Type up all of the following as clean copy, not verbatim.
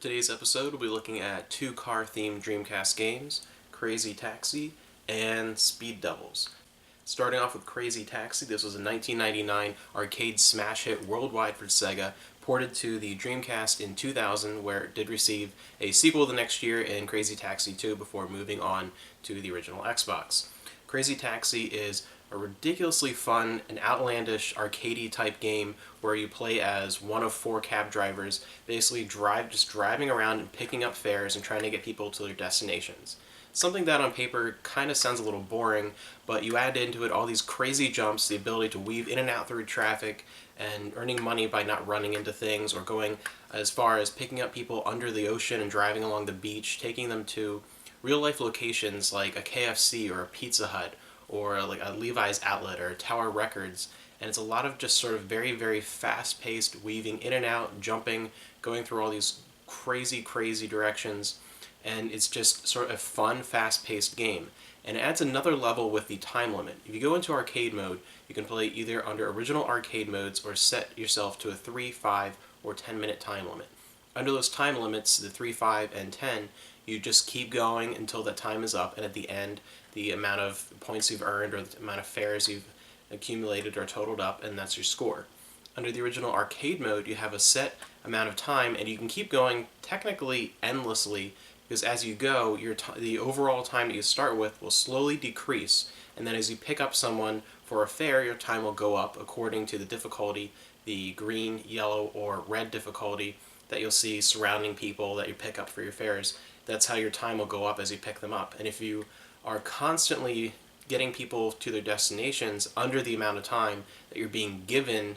today's episode, we'll be looking at two car-themed Dreamcast games, Crazy Taxi and Speed Devils. Starting off with Crazy Taxi, this was a 1999 arcade smash hit worldwide for Sega, ported to the Dreamcast in 2000, where it did receive a sequel the next year in Crazy Taxi 2 before moving on to the original Xbox. Crazy Taxi is a ridiculously fun and outlandish arcadey type game where you play as one of four cab drivers, basically driving around and picking up fares and trying to get people to their destinations. Something that on paper kind of sounds a little boring, but you add into it all these crazy jumps, the ability to weave in and out through traffic, and earning money by not running into things, or going as far as picking up people under the ocean and driving along the beach, taking them to real-life locations like a KFC or a Pizza Hut, or like a Levi's outlet or a Tower Records. And it's a lot of just sort of very, very fast-paced weaving in and out, jumping, going through all these crazy, crazy directions. And it's just sort of a fun, fast-paced game. And it adds another level with the time limit. If you go into arcade mode, you can play either under original arcade modes or set yourself to a 3, 5, or 10-minute time limit. Under those time limits, the 3, 5, and 10, you just keep going until that time is up, and at the end, the amount of points you've earned or the amount of fares you've accumulated are totaled up, and that's your score. Under the original arcade mode, you have a set amount of time, and you can keep going technically endlessly, because as you go, the overall time that you start with will slowly decrease, and then as you pick up someone for a fare, your time will go up according to the difficulty, the green, yellow, or red difficulty that you'll see surrounding people that you pick up for your fares. That's how your time will go up as you pick them up. And if you are constantly getting people to their destinations under the amount of time that you're being given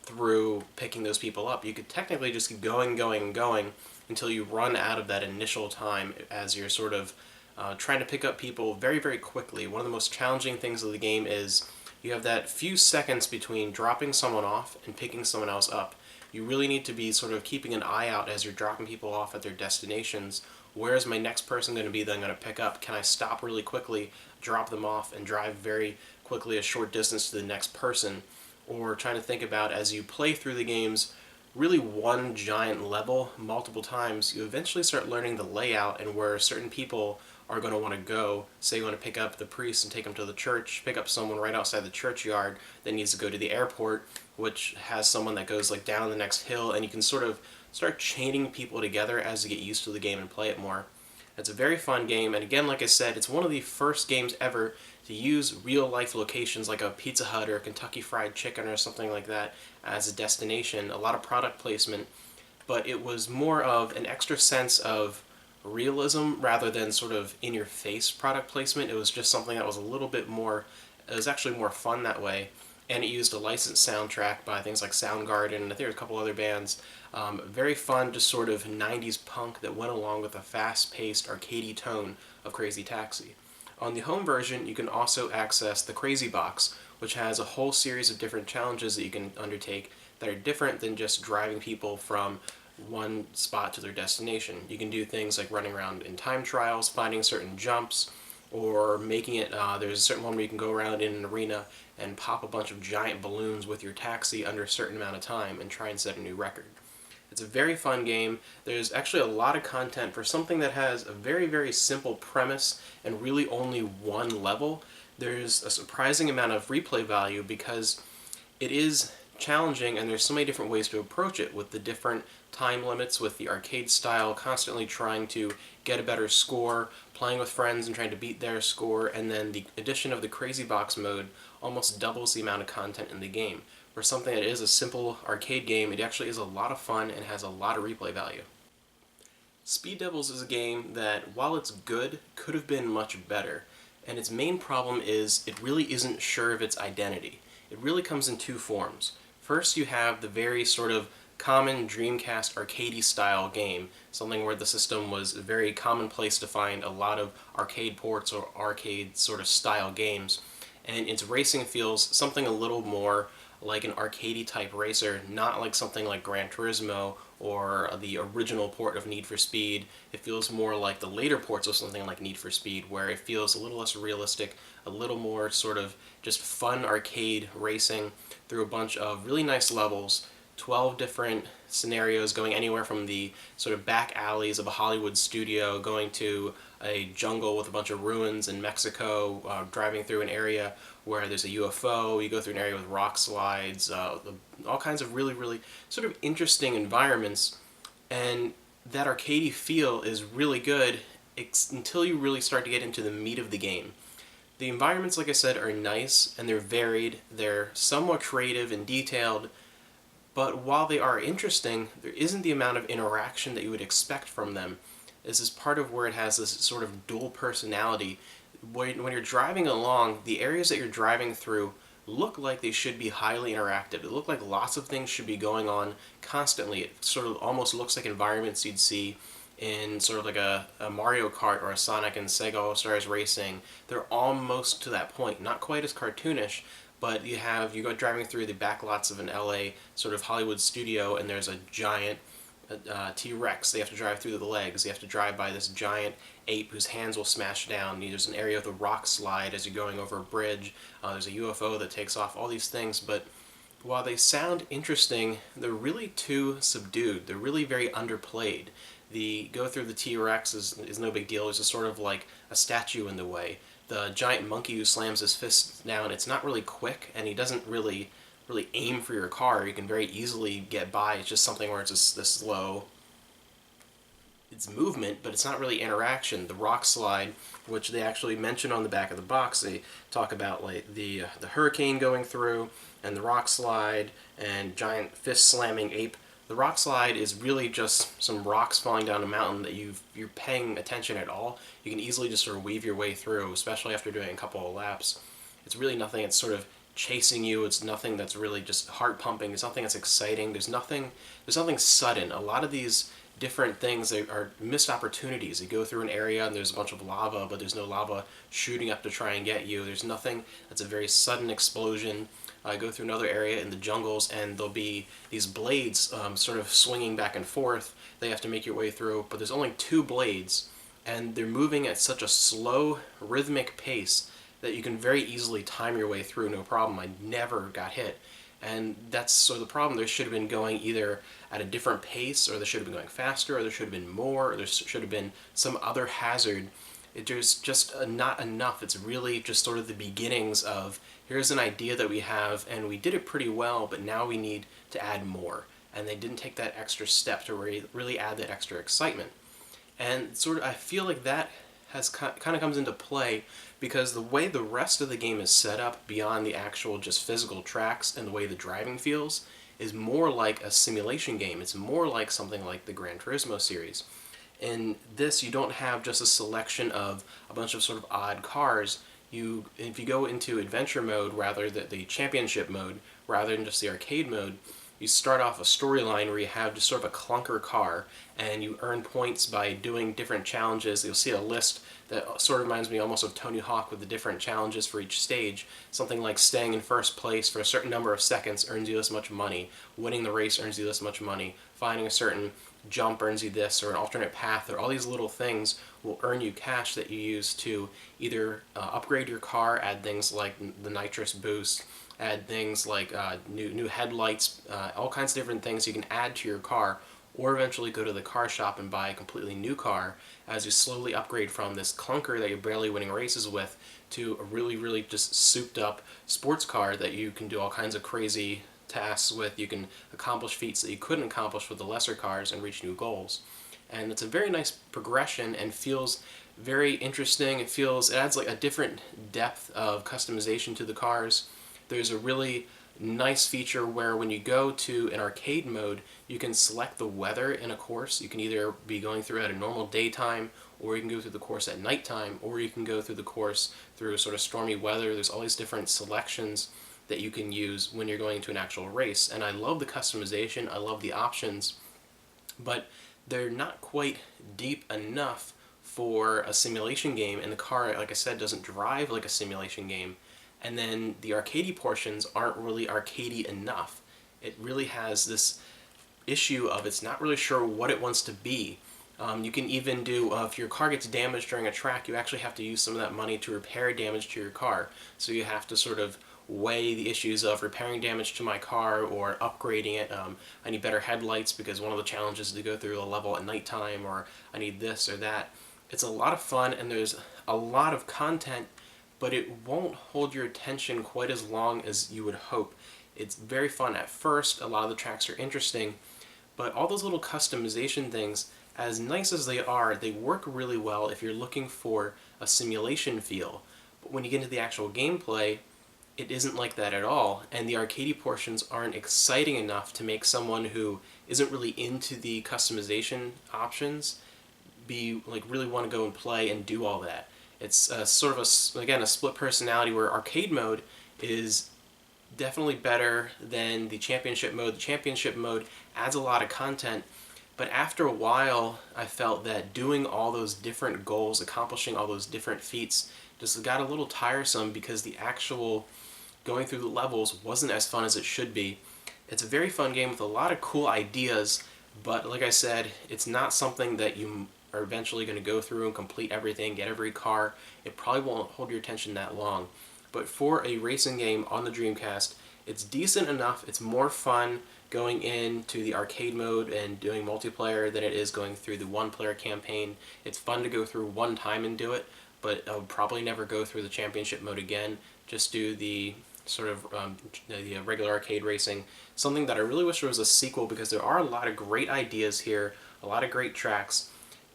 through picking those people up, you could technically just keep going, going until you run out of that initial time as you're sort of trying to pick up people very, very quickly. One of the most challenging things of the game is you have that few seconds between dropping someone off and picking someone else up. You really need to be sort of keeping an eye out as you're dropping people off at their destinations. Where is my next person going to be that I'm going to pick up? Can I stop really quickly, drop them off, and drive very quickly a short distance to the next person? Or trying to think about, as you play through the games, really one giant level multiple times, you eventually start learning the layout and where certain people are going to want to go. Say you want to pick up the priest and take him to the church, pick up someone right outside the churchyard that needs to go to the airport, which has someone that goes like down the next hill, and you can sort of start chaining people together as you get used to the game and play it more. It's a very fun game, and again, like I said, it's one of the first games ever to use real-life locations like a Pizza Hut or a Kentucky Fried Chicken or something like that as a destination. A lot of product placement, but it was more of an extra sense of realism rather than sort of in-your-face product placement. It was just something that was a little bit more, it was actually more fun that way. And it used a licensed soundtrack by things like Soundgarden, and I think there were a couple other bands. Very fun, just sort of 90s punk that went along with the fast-paced, arcadey tone of Crazy Taxi. On the home version, you can also access the Crazy Box, which has a whole series of different challenges that you can undertake that are different than just driving people from one spot to their destination. You can do things like running around in time trials, finding certain jumps, or making it, there's a certain one where you can go around in an arena and pop a bunch of giant balloons with your taxi under a certain amount of time and try and set a new record. It's a very fun game. There's actually a lot of content for something that has a very, very simple premise and really only one level. There's a surprising amount of replay value because it is challenging and there's so many different ways to approach it with the different time limits, with the arcade style, constantly trying to get a better score, playing with friends and trying to beat their score, and then the addition of the Crazy Box mode almost doubles the amount of content in the game. For something that is a simple arcade game, it actually is a lot of fun and has a lot of replay value. Speed Devils is a game that, while it's good, could have been much better, and its main problem is it really isn't sure of its identity. It really comes in two forms. First, you have the very sort of common Dreamcast arcadey style game, something where the system was very commonplace to find a lot of arcade ports or arcade sort of style games, and its racing feels something a little more like an arcadey type racer, not like something like Gran Turismo or the original port of Need for Speed. It feels more like the later ports of something like Need for Speed, where it feels a little less realistic, a little more sort of just fun arcade racing through a bunch of really nice levels, 12 different scenarios going anywhere from the sort of back alleys of a Hollywood studio going to a jungle with a bunch of ruins in Mexico, driving through an area where there's a UFO, you go through an area with rock slides, all kinds of really, really sort of interesting environments. And that arcadey feel is really good until you really start to get into the meat of the game. The environments, like I said, are nice and they're varied, they're somewhat creative and detailed, but while they are interesting, there isn't the amount of interaction that you would expect from them. This is part of where it has this sort of dual personality. When you're driving along, the areas that you're driving through look like they should be highly interactive. It look like lots of things should be going on constantly. It sort of almost looks like environments you'd see in sort of like a Mario Kart or a Sonic and Sega All-Stars Racing. They're almost to that point. Not quite as cartoonish, but you go driving through the backlots of an LA sort of Hollywood studio, and there's a giant T-Rex. They have to drive through the legs. They have to drive by this giant ape whose hands will smash down. There's an area with a rock slide as you're going over a bridge. There's a UFO that takes off. All these things, but while they sound interesting, they're really too subdued. They're really very underplayed. The go through the T-Rex is no big deal. It's just sort of like a statue in the way. The giant monkey who slams his fist down, it's not really quick, and he doesn't really aim for your car. You can very easily get by. It's just something where it's just this slow. It's movement, but it's not really interaction. The rock slide, which they actually mention on the back of the box, they talk about like the hurricane going through, and the rock slide, and giant fist slamming ape. The rock slide is really just some rocks falling down a mountain that you're paying attention at all. You can easily just sort of weave your way through, especially after doing a couple of laps. It's really nothing. It's sort of chasing you. It's nothing that's really just heart pumping. It's nothing that's exciting. There's nothing sudden. A lot of these different things are missed opportunities. You go through an area and there's a bunch of lava, but there's no lava shooting up to try and get you. There's nothing that's a very sudden explosion. I go through another area in the jungles, and there'll be these blades sort of swinging back and forth. They have to make your way through, but there's only 2 blades, and they're moving at such a slow, rhythmic pace that you can very easily time your way through, no problem. I never got hit. And that's sort of the problem. They should have been going either at a different pace, or they should have been going faster, or there should have been more, or there should have been some other hazard. There's just not enough. It's really just sort of the beginnings of, here's an idea that we have, and we did it pretty well, but now we need to add more. And they didn't take that extra step to really add that extra excitement. And sort of, I feel like that has kind of comes into play because the way the rest of the game is set up, beyond the actual just physical tracks and the way the driving feels, is more like a simulation game. It's more like something like the Gran Turismo series. In this, you don't have just a selection of a bunch of sort of odd cars. If you go into adventure mode, rather than the championship mode, rather than just the arcade mode, you start off a storyline where you have just sort of a clunker car, and you earn points by doing different challenges. You'll see a list that sort of reminds me almost of Tony Hawk with the different challenges for each stage. Something like staying in first place for a certain number of seconds earns you this much money, winning the race earns you this much money, finding a certain jump earns you this, or an alternate path, or all these little things will earn you cash that you use to either upgrade your car, add things like the nitrous boost, add things like new headlights, all kinds of different things you can add to your car, or eventually go to the car shop and buy a completely new car as you slowly upgrade from this clunker that you're barely winning races with to a really, really just souped up sports car that you can do all kinds of crazy tasks with. You can accomplish feats that you couldn't accomplish with the lesser cars and reach new goals. And it's a very nice progression and feels very interesting. It adds like a different depth of customization to the cars. There's a really nice feature where when you go to an arcade mode, you can select the weather in a course. You can either be going through at a normal daytime, or you can go through the course at nighttime, or you can go through the course through sort of stormy weather. There's all these different selections that you can use when you're going to an actual race. And I love the customization, I love the options, but they're not quite deep enough for a simulation game, and the car, like I said, doesn't drive like a simulation game. And then the arcadey portions aren't really arcadey enough. It really has this issue of it's not really sure what it wants to be. You can even do, if your car gets damaged during a track, you actually have to use some of that money to repair damage to your car. So you have to sort of weigh the issues of repairing damage to my car or upgrading it. I need better headlights because one of the challenges is to go through a level at nighttime, or I need this or that. It's a lot of fun and there's a lot of content, but it won't hold your attention quite as long as you would hope. It's very fun at first, a lot of the tracks are interesting, but all those little customization things, as nice as they are, they work really well if you're looking for a simulation feel. But when you get into the actual gameplay, it isn't like that at all, and the arcadey portions aren't exciting enough to make someone who isn't really into the customization options be like really want to go and play and do all that. It's sort of again a split personality where arcade mode is definitely better than the championship mode. The championship mode adds a lot of content, but after a while I felt that doing all those different goals, accomplishing all those different feats, just got a little tiresome because the actual going through the levels wasn't as fun as it should be. It's a very fun game with a lot of cool ideas, but like I said, it's not something that you are eventually going to go through and complete everything, get every car. It probably won't hold your attention that long. But for a racing game on the Dreamcast, it's decent enough. It's more fun going into the arcade mode and doing multiplayer than it is going through the one-player campaign. It's fun to go through one time and do it, but I would probably never go through the championship mode again. Just do the sort of the regular arcade racing. Something that I really wish there was a sequel, because there are a lot of great ideas here, a lot of great tracks.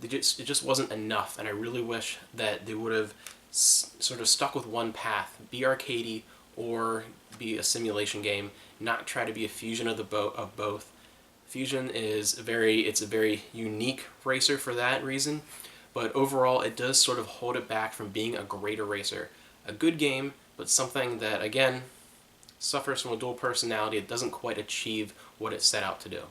It just wasn't enough, and I really wish that they would have sort of stuck with one path, be arcadey or be a simulation game, not try to be a fusion of both. Fusion is it's a very unique racer for that reason, but overall it does sort of hold it back from being a great racer. A good game, but something that, again, suffers from a dual personality. It doesn't quite achieve what it set out to do.